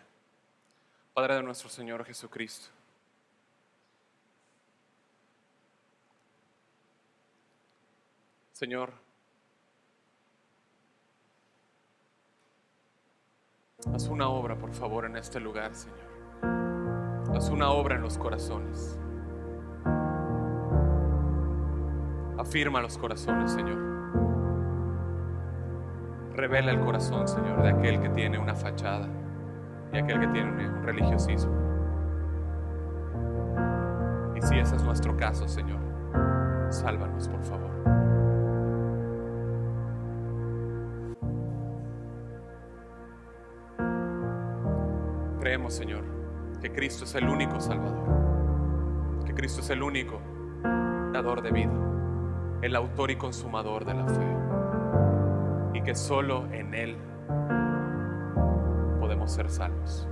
Padre de nuestro Señor Jesucristo. Señor, haz una obra, por favor, en este lugar, Señor. Haz una obra en los corazones. Afirma los corazones, Señor. Revela el corazón, Señor, de aquel que tiene una fachada y aquel que tiene un religiosismo. Y si ese es nuestro caso, Señor, sálvanos, por favor. Creemos, Señor, que Cristo es el único Salvador, que Cristo es el único dador de vida, el autor y consumador de la fe, y que solo en Él podemos ser salvos.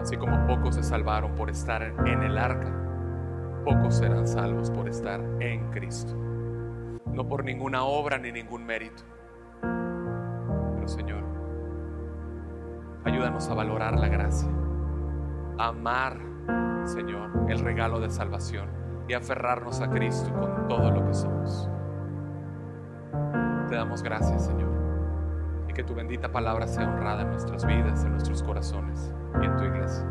Así como pocos se salvaron por estar en el arca, pocos serán salvos por estar en Cristo. No por ninguna obra ni ningún mérito. Pero Señor, ayúdanos a valorar la gracia, a amar, Señor, el regalo de salvación y a aferrarnos a Cristo con todo lo que somos. Te damos gracias, Señor, y que tu bendita palabra sea honrada en nuestras vidas, en nuestros corazones y en tu iglesia.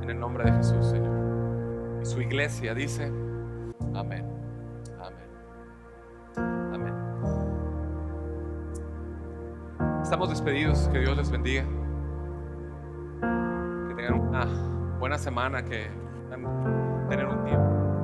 En el nombre de Jesús, Señor. Y su iglesia dice: amén. Amén. Estamos despedidos, que Dios les bendiga. Que tengan una buena semana, que puedan tener un tiempo.